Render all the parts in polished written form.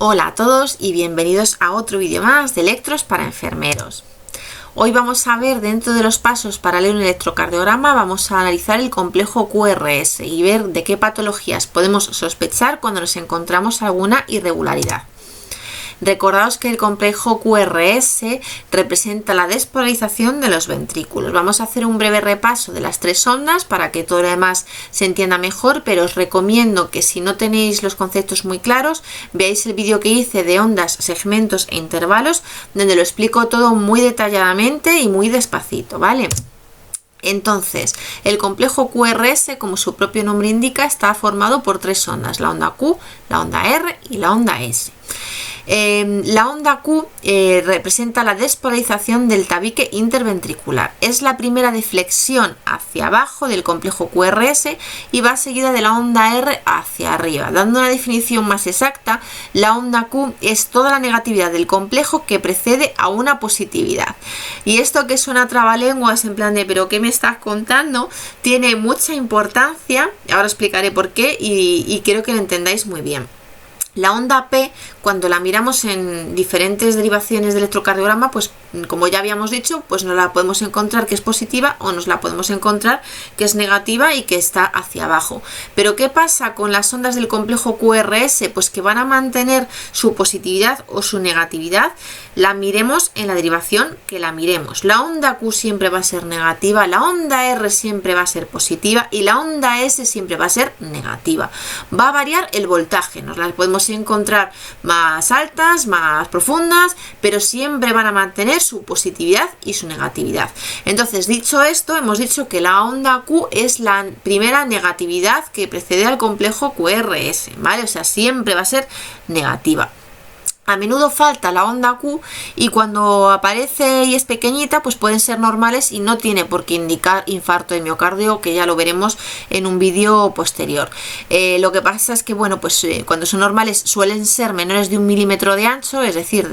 Hola a todos y bienvenidos a otro vídeo más de electros para enfermeros. Hoy vamos a ver, dentro de los pasos para leer un electrocardiograma, vamos a analizar el complejo QRS y ver de qué patologías podemos sospechar cuando nos encontramos alguna irregularidad. Recordaos que el complejo QRS representa la despolarización de los ventrículos. Vamos a hacer un breve repaso de las tres ondas para que todo lo demás se entienda mejor, pero os recomiendo que si no tenéis los conceptos muy claros, veáis el vídeo que hice de ondas, segmentos e intervalos, donde lo explico todo muy detalladamente y muy despacito, ¿vale? Entonces, el complejo QRS, como su propio nombre indica, está formado por tres ondas, la onda Q, la onda R y la onda S. La onda Q representa la despolarización del tabique interventricular. Es la primera deflexión hacia abajo del complejo QRS y va seguida de la onda R hacia arriba. Dando una definición más exacta, la onda Q es toda la negatividad del complejo que precede a una positividad. Y esto que suena trabalenguas en plan de ¿pero qué me estás contando? Tiene mucha importancia, ahora explicaré por qué y quiero que lo entendáis muy bien. La onda P, cuando la miramos en diferentes derivaciones del electrocardiograma, pues como ya habíamos dicho, pues nos la podemos encontrar que es positiva o nos la podemos encontrar que es negativa y que está hacia abajo. Pero ¿qué pasa con las ondas del complejo QRS? Pues que van a mantener su positividad o su negatividad, la miremos en la derivación que la miremos. La onda Q siempre va a ser negativa, la onda R siempre va a ser positiva y la onda S siempre va a ser negativa. Va a variar el voltaje, nos las podemos encontrar más altas, más profundas, pero siempre van a mantener su positividad y su negatividad. Entonces, dicho esto, hemos dicho que la onda Q es la primera negatividad que precede al complejo QRS, ¿vale? O sea, siempre va a ser negativa. A menudo falta la onda Q y cuando aparece y es pequeñita, pues pueden ser normales y no tiene por qué indicar infarto de miocardio, que ya lo veremos en un vídeo posterior. Lo que pasa es que, bueno, pues cuando son normales suelen ser menores de 1 milímetro de ancho, es decir,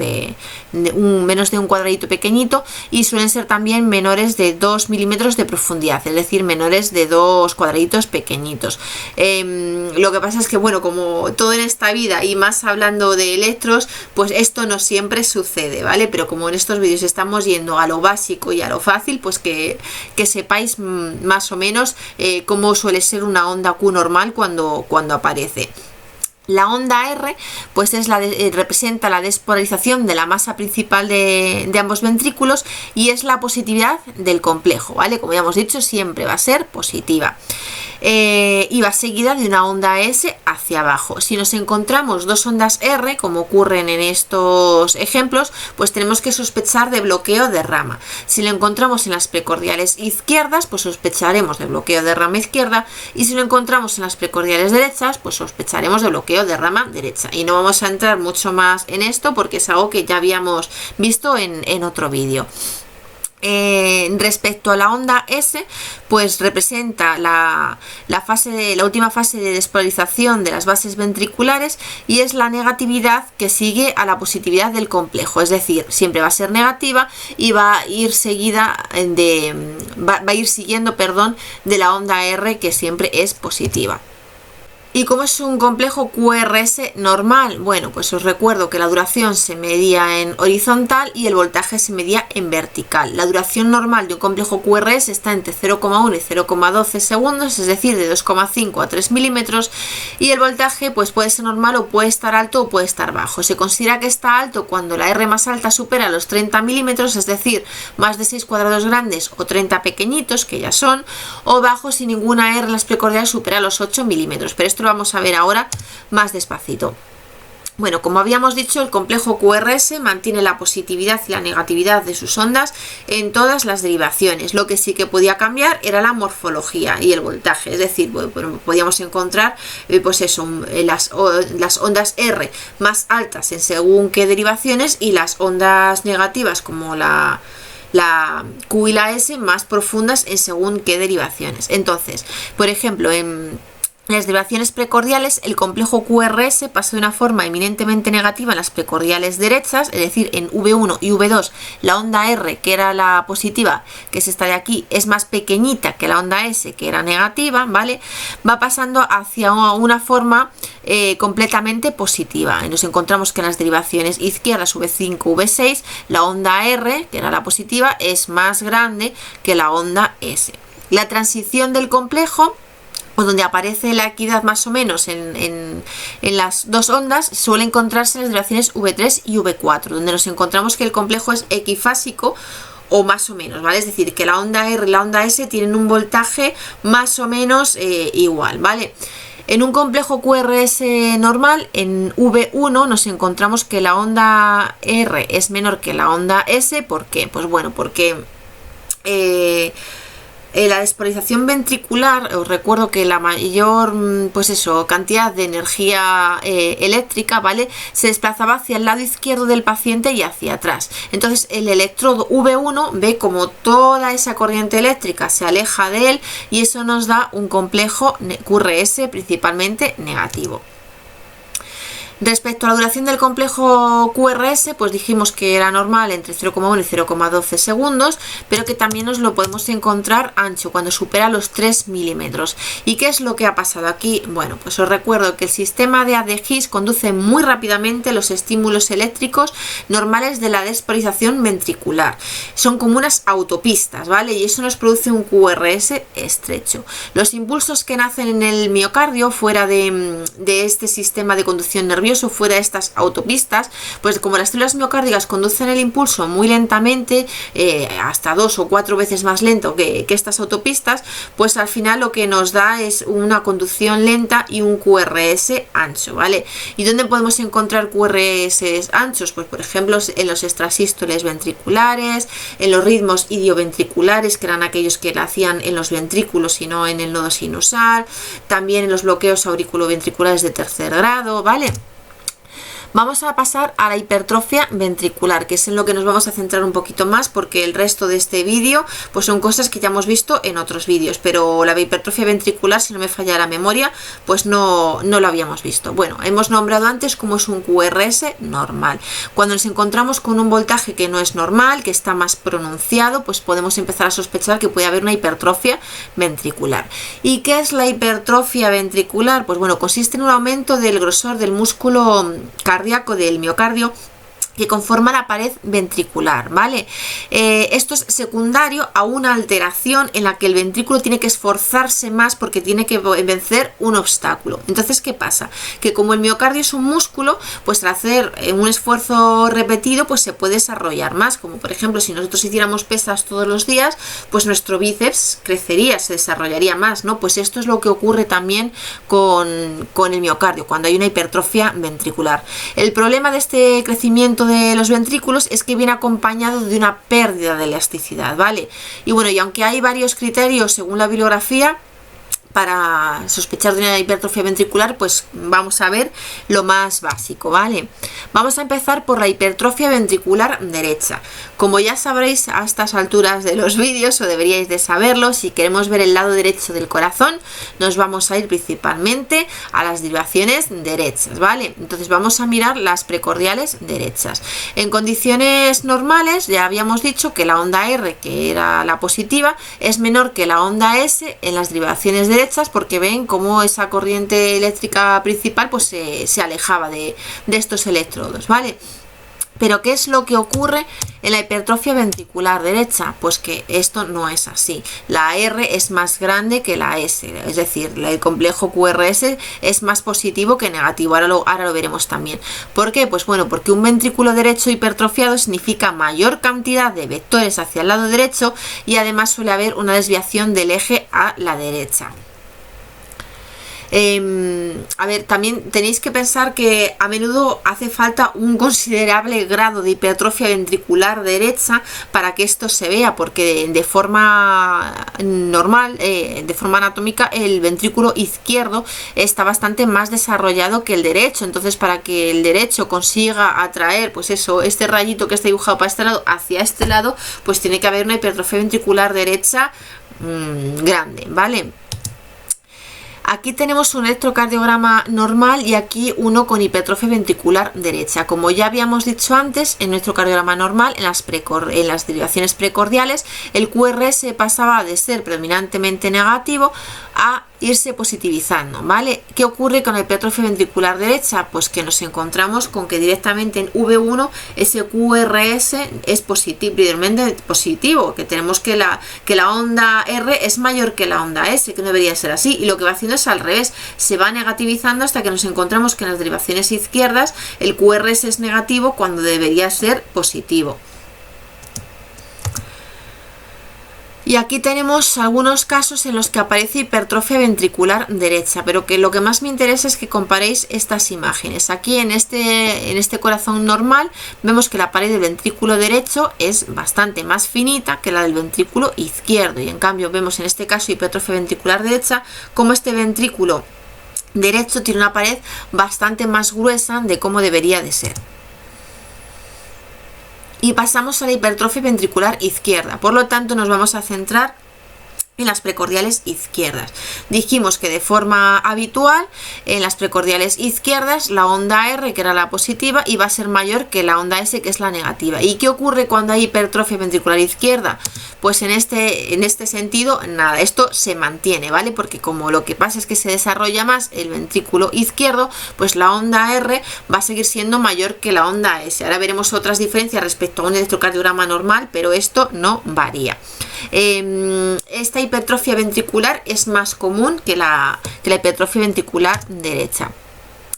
menos de un cuadradito pequeñito, y suelen ser también menores de 2 milímetros de profundidad, es decir, menores de 2 cuadraditos pequeñitos. Lo que pasa es que, bueno, como todo en esta vida y más hablando de electros, pues esto no siempre sucede, ¿vale? Pero como en estos vídeos estamos yendo a lo básico y a lo fácil, pues que sepáis más o menos cómo suele ser una onda Q normal cuando aparece. La onda R pues representa la despolarización de la masa principal de ambos ventrículos y es la positividad del complejo, ¿vale? Como ya hemos dicho, siempre va a ser positiva. Y va seguida de una onda S hacia abajo. Si nos encontramos dos ondas R, como ocurren en estos ejemplos, pues tenemos que sospechar de bloqueo de rama. Si lo encontramos en las precordiales izquierdas, pues sospecharemos de bloqueo de rama izquierda, y si lo encontramos en las precordiales derechas, pues sospecharemos de bloqueo de rama derecha. Y no vamos a entrar mucho más en esto porque es algo que ya habíamos visto en otro vídeo. Respecto a la onda S, pues representa la última fase de despolarización de las bases ventriculares y es la negatividad que sigue a la positividad del complejo, es decir, siempre va a ser negativa y va a ir siguiendo de la onda R, que siempre es positiva. ¿Y cómo es un complejo QRS normal? Bueno, pues os recuerdo que la duración se medía en horizontal y el voltaje se medía en vertical. La duración normal de un complejo QRS está entre 0,1 y 0,12 segundos, es decir, de 2,5 a 3 milímetros, y el voltaje pues puede ser normal o puede estar alto o puede estar bajo. Se considera que está alto cuando la R más alta supera los 30 milímetros, es decir, más de 6 cuadrados grandes o 30 pequeñitos, que ya son, o bajo si ninguna R en las precordiales supera los 8 milímetros. Pero esto lo vamos a ver ahora más despacito. Bueno, como habíamos dicho, el complejo QRS mantiene la positividad y la negatividad de sus ondas en todas las derivaciones. Lo que sí que podía cambiar era la morfología y el voltaje, es decir, podíamos encontrar pues eso, las ondas R más altas en según qué derivaciones y las ondas negativas como la Q y la S más profundas en según qué derivaciones. Entonces, por ejemplo, en En las derivaciones precordiales, el complejo QRS pasa de una forma eminentemente negativa en las precordiales derechas, es decir, en V1 y V2, la onda R, que era la positiva, que es esta de aquí, es más pequeñita que la onda S, que era negativa, ¿vale? Va pasando hacia una forma completamente positiva. Y nos encontramos que en las derivaciones izquierdas, V5, V6, la onda R, que era la positiva, es más grande que la onda S. La transición del complejo, o donde aparece la equidad más o menos en las dos ondas, suele encontrarse en las derivaciones V3 y V4, donde nos encontramos que el complejo es equifásico o más o menos, ¿vale? Es decir, que la onda R y la onda S tienen un voltaje más o menos igual, ¿vale? En un complejo QRS normal, en V1, nos encontramos que la onda R es menor que la onda S. ¿Por qué? Pues bueno, porque la despolarización ventricular, os recuerdo que la mayor, pues eso, cantidad de energía eléctrica, ¿vale?, se desplazaba hacia el lado izquierdo del paciente y hacia atrás. Entonces el electrodo V1 ve como toda esa corriente eléctrica se aleja de él y eso nos da un complejo QRS principalmente negativo. Respecto a la duración del complejo QRS, pues dijimos que era normal entre 0,1 y 0,12 segundos, pero que también nos lo podemos encontrar ancho cuando supera los 3 milímetros. ¿Y qué es lo que ha pasado aquí? Bueno, pues os recuerdo que el sistema de His conduce muy rápidamente los estímulos eléctricos normales de la despolarización ventricular. Son como unas autopistas, ¿vale? Y eso nos produce un QRS estrecho. Los impulsos que nacen en el miocardio fuera de este sistema de conducción nerviosa, fuera de estas autopistas, pues como las células miocárdicas conducen el impulso muy lentamente, hasta 2 o 4 veces más lento que estas autopistas, pues al final lo que nos da es una conducción lenta y un QRS ancho, ¿vale? ¿Y dónde podemos encontrar QRS anchos? Pues por ejemplo en los extrasístoles ventriculares, en los ritmos idioventriculares, que eran aquellos que la hacían en los ventrículos y no en el nodo sinusal, también en los bloqueos auriculoventriculares de tercer grado, ¿vale? Vamos a pasar a la hipertrofia ventricular, que es en lo que nos vamos a centrar un poquito más, porque el resto de este vídeo pues son cosas que ya hemos visto en otros vídeos, pero la hipertrofia ventricular, si no me falla la memoria, pues no lo habíamos visto. Bueno, hemos nombrado antes cómo es un QRS normal. Cuando nos encontramos con un voltaje que no es normal, que está más pronunciado, pues podemos empezar a sospechar que puede haber una hipertrofia ventricular. ¿Y qué es la hipertrofia ventricular? Pues bueno, consiste en un aumento del grosor del músculo cardíaco del miocardio que conforma la pared ventricular, ¿vale? Esto es secundario a una alteración en la que el ventrículo tiene que esforzarse más porque tiene que vencer un obstáculo. Entonces, ¿qué pasa? Que como el miocardio es un músculo, pues al hacer un esfuerzo repetido, pues se puede desarrollar más. Como por ejemplo, si nosotros hiciéramos pesas todos los días, pues nuestro bíceps crecería, se desarrollaría más, ¿no? Pues esto es lo que ocurre también con el miocardio, cuando hay una hipertrofia ventricular. El problema de este crecimiento de los ventrículos es que viene acompañado de una pérdida de elasticidad, ¿vale? Y bueno, y aunque hay varios criterios según la bibliografía para sospechar de una hipertrofia ventricular, pues vamos a ver lo más básico, ¿vale? Vamos a empezar por la hipertrofia ventricular derecha. Como ya sabréis a estas alturas de los vídeos, o deberíais de saberlo, si queremos ver el lado derecho del corazón, nos vamos a ir principalmente a las derivaciones derechas, ¿vale? Entonces vamos a mirar las precordiales derechas. En condiciones normales ya habíamos dicho que la onda R, que era la positiva, es menor que la onda S en las derivaciones derechas, porque ven cómo esa corriente eléctrica principal pues se alejaba de estos electrodos, ¿vale? Pero ¿qué es lo que ocurre en la hipertrofia ventricular derecha? Pues que esto no es así. La R es más grande que la S, es decir, el complejo QRS es más positivo que negativo. Ahora lo veremos también. ¿Por qué? Pues bueno, porque un ventrículo derecho hipertrofiado significa mayor cantidad de vectores hacia el lado derecho y además suele haber una desviación del eje a la derecha. A ver, también tenéis que pensar que a menudo hace falta un considerable grado de hipertrofia ventricular derecha para que esto se vea, porque de forma normal, de forma anatómica, el ventrículo izquierdo está bastante más desarrollado que el derecho. Entonces, para que el derecho consiga atraer, pues eso, este rayito que está dibujado para este lado hacia este lado, pues tiene que haber una hipertrofia ventricular derecha grande, ¿vale? Aquí tenemos un electrocardiograma normal y aquí uno con hipertrofia ventricular derecha. Como ya habíamos dicho antes, en nuestro cardiograma normal, en las derivaciones precordiales, el QRS pasaba de ser predominantemente negativo a irse positivizando, ¿vale? ¿Qué ocurre con la hipertrofia ventricular derecha? Pues que nos encontramos con que directamente en V1 ese QRS es positivo, positivo, que tenemos que la onda R es mayor que la onda S, que no debería ser así, y lo que va haciendo es al revés, se va negativizando hasta que nos encontramos que en las derivaciones izquierdas el QRS es negativo cuando debería ser positivo. Y aquí tenemos algunos casos en los que aparece hipertrofia ventricular derecha, pero que lo que más me interesa es que comparéis estas imágenes. Aquí en este corazón normal vemos que la pared del ventrículo derecho es bastante más finita que la del ventrículo izquierdo, y en cambio vemos en este caso hipertrofia ventricular derecha como este ventrículo derecho tiene una pared bastante más gruesa de cómo debería de ser. Y pasamos a la hipertrofia ventricular izquierda, por lo tanto nos vamos a centrar en las precordiales izquierdas. Dijimos que de forma habitual en las precordiales izquierdas la onda R, que era la positiva, iba a ser mayor que la onda S, que es la negativa. ¿Y qué ocurre cuando hay hipertrofia ventricular izquierda? Pues en este sentido nada, esto se mantiene, ¿vale? Porque como lo que pasa es que se desarrolla más el ventrículo izquierdo, pues la onda R va a seguir siendo mayor que la onda S. Ahora veremos otras diferencias respecto a un electrocardiograma normal, pero esto no varía. Esta hipertrofia ventricular es más común que la hipertrofia ventricular derecha.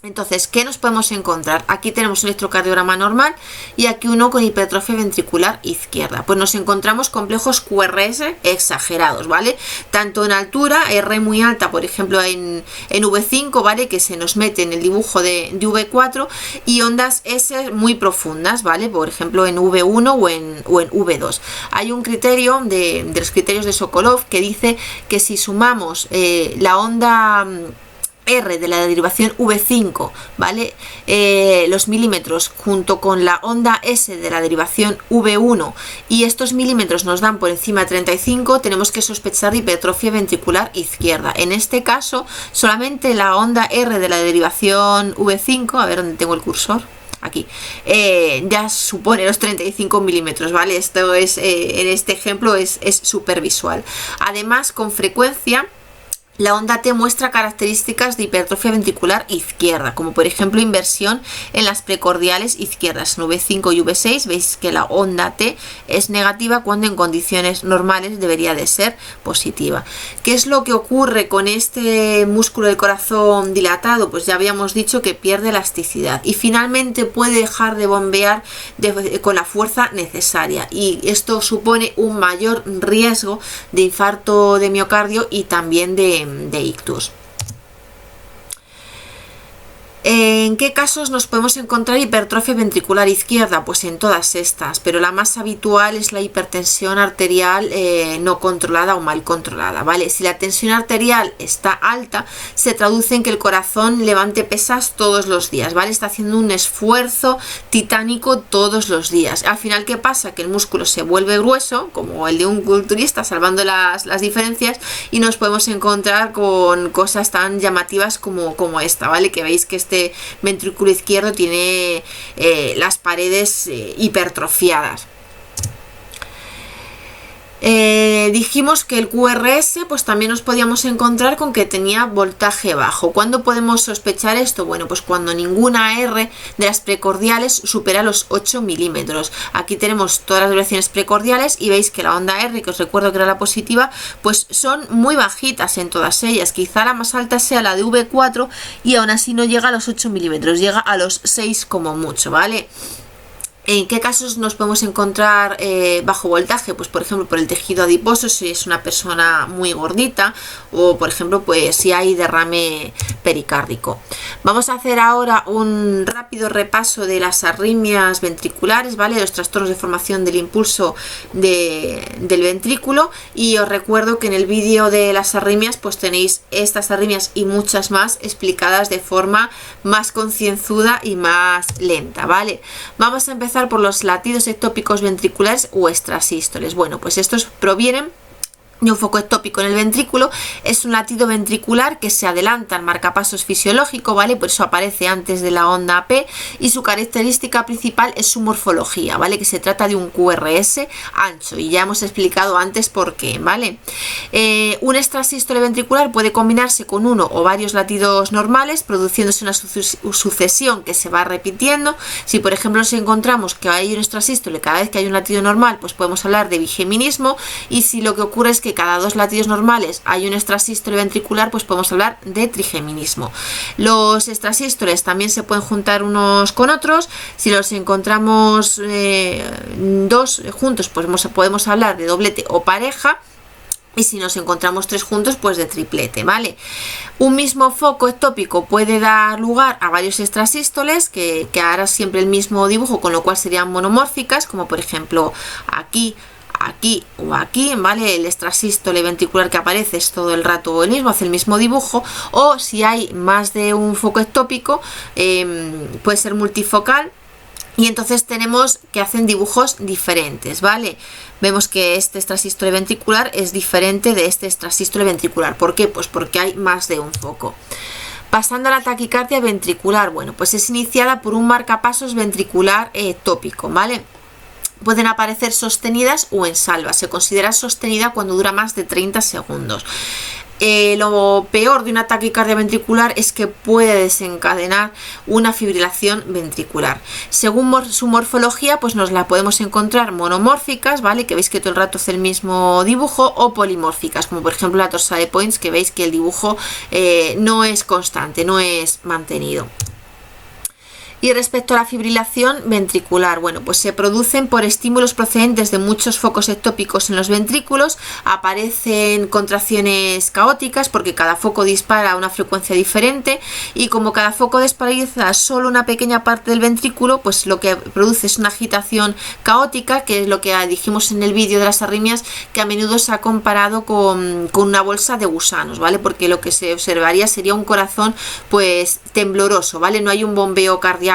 Entonces, ¿qué nos podemos encontrar? Aquí tenemos un electrocardiograma normal y aquí uno con hipertrofia ventricular izquierda. Pues nos encontramos complejos QRS exagerados, ¿vale? Tanto en altura, R muy alta, por ejemplo en V5, ¿vale? Que se nos mete en el dibujo de V4, y ondas S muy profundas, ¿vale? Por ejemplo en V1 o en V2. Hay un criterio de los criterios de Sokolov que dice que si sumamos la onda R de la derivación V5, ¿vale? Los milímetros junto con la onda S de la derivación V1, y estos milímetros nos dan por encima de 35, tenemos que sospechar de hipertrofia ventricular izquierda. En este caso, solamente la onda R de la derivación V5, a ver dónde tengo el cursor, aquí, ya supone los 35 milímetros, ¿vale? Esto es, en este ejemplo es súper visual. Además, con frecuencia la onda T muestra características de hipertrofia ventricular izquierda, como por ejemplo inversión en las precordiales izquierdas. En V5 y V6 veis que la onda T es negativa cuando en condiciones normales debería de ser positiva. ¿Qué es lo que ocurre con este músculo del corazón dilatado? Pues ya habíamos dicho que pierde elasticidad y finalmente puede dejar de bombear con la fuerza necesaria, y esto supone un mayor riesgo de infarto de miocardio y también de ictus. ¿En qué casos nos podemos encontrar hipertrofia ventricular izquierda? Pues en todas estas, pero la más habitual es la hipertensión arterial no controlada o mal controlada, ¿vale? Si la tensión arterial está alta, se traduce en que el corazón levante pesas todos los días, ¿vale? Está haciendo un esfuerzo titánico todos los días. Al final, ¿qué pasa? Que el músculo se vuelve grueso, como el de un culturista, salvando las diferencias, y nos podemos encontrar con cosas tan llamativas como esta, ¿vale? Que veis que este ventrículo izquierdo tiene las paredes hipertrofiadas. Dijimos que el QRS pues también nos podíamos encontrar con que tenía voltaje bajo. ¿Cuándo podemos sospechar esto? Bueno, pues cuando ninguna R de las precordiales supera los 8 milímetros. Aquí tenemos todas las derivaciones precordiales y veis que la onda R, que os recuerdo que era la positiva, pues son muy bajitas en todas ellas. Quizá la más alta sea la de V4 y aún así no llega a los 8 milímetros, llega a los 6 como mucho, ¿vale? ¿En qué casos nos podemos encontrar bajo voltaje? Pues por ejemplo por el tejido adiposo, si es una persona muy gordita, o por ejemplo pues si hay derrame pericárdico. Vamos a hacer ahora un rápido repaso de las arritmias ventriculares, ¿vale? Los trastornos de formación del impulso del ventrículo, y os recuerdo que en el vídeo de las arritmias pues tenéis estas arritmias y muchas más explicadas de forma más concienzuda y más lenta, ¿vale? Vamos a empezar por los latidos ectópicos ventriculares o extrasístoles. Bueno, pues estos provienen de un foco ectópico en el ventrículo, es un latido ventricular que se adelanta al marcapasos fisiológico, ¿vale? Por eso aparece antes de la onda P, y su característica principal es su morfología, ¿vale? Que se trata de un QRS ancho, y ya hemos explicado antes por qué, ¿vale? Un extrasístole ventricular puede combinarse con uno o varios latidos normales, produciéndose una sucesión que se va repitiendo. Si por ejemplo nos encontramos que hay un extrasístole cada vez que hay un latido normal, pues podemos hablar de bigeminismo, y si lo que ocurre es que cada 2 latidos normales hay un extrasístole ventricular, pues podemos hablar de trigeminismo. Los extrasístoles también se pueden juntar unos con otros. Si los encontramos 2 juntos, pues podemos hablar de doblete o pareja. Y si nos encontramos 3 juntos, pues de triplete, ¿vale? Un mismo foco ectópico puede dar lugar a varios extrasístoles que hará siempre el mismo dibujo, con lo cual serían monomórficas, como por ejemplo aquí o aquí, ¿vale? El extrasístole ventricular que aparece es todo el rato el mismo, hace el mismo dibujo. O si hay más de un foco ectópico, puede ser multifocal, y entonces tenemos que hacen dibujos diferentes, ¿vale? Vemos que este extrasístole ventricular es diferente de este extrasístole ventricular. ¿Por qué? Pues porque hay más de un foco. Pasando a la taquicardia ventricular, bueno, pues es iniciada por un marcapasos ventricular ectópico, ¿vale? Pueden aparecer sostenidas o en salva. Se considera sostenida cuando dura más de 30 segundos. Lo peor de una taquicardia ventricular es que puede desencadenar una fibrilación ventricular. Según su morfología, pues nos la podemos encontrar monomórficas, ¿vale? Que veis que todo el rato hace el mismo dibujo, o polimórficas, como por ejemplo la torsa de Points, que veis que el dibujo no es constante, no es mantenido. Y respecto a la fibrilación ventricular, bueno, pues se producen por estímulos procedentes de muchos focos ectópicos en los ventrículos. Aparecen contracciones caóticas porque cada foco dispara a una frecuencia diferente, y como cada foco despolariza solo una pequeña parte del ventrículo, pues lo que produce es una agitación caótica, que es lo que dijimos en el vídeo de las arritmias, que a menudo se ha comparado con una bolsa de gusanos, ¿vale? Porque lo que se observaría sería un corazón pues tembloroso, ¿vale? No hay un bombeo cardíaco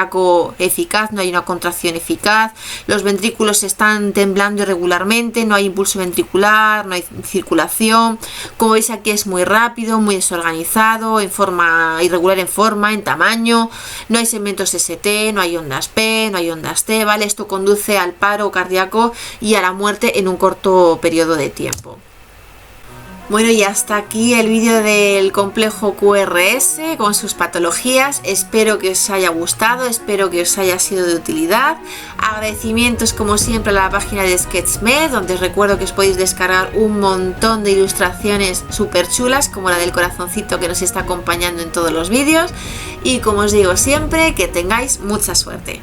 eficaz, no hay una contracción eficaz, los ventrículos están temblando irregularmente, no hay impulso ventricular, no hay circulación. Como veis aquí es muy rápido, muy desorganizado, en forma irregular, en tamaño, no hay segmentos ST, no hay ondas P, no hay ondas T, ¿vale? Esto conduce al paro cardíaco y a la muerte en un corto periodo de tiempo. Bueno, y hasta aquí el vídeo del complejo QRS con sus patologías. Espero que os haya gustado, espero que os haya sido de utilidad. Agradecimientos como siempre a la página de SketchMed, donde os recuerdo que os podéis descargar un montón de ilustraciones súper chulas, como la del corazoncito que nos está acompañando en todos los vídeos. Y como os digo siempre, que tengáis mucha suerte.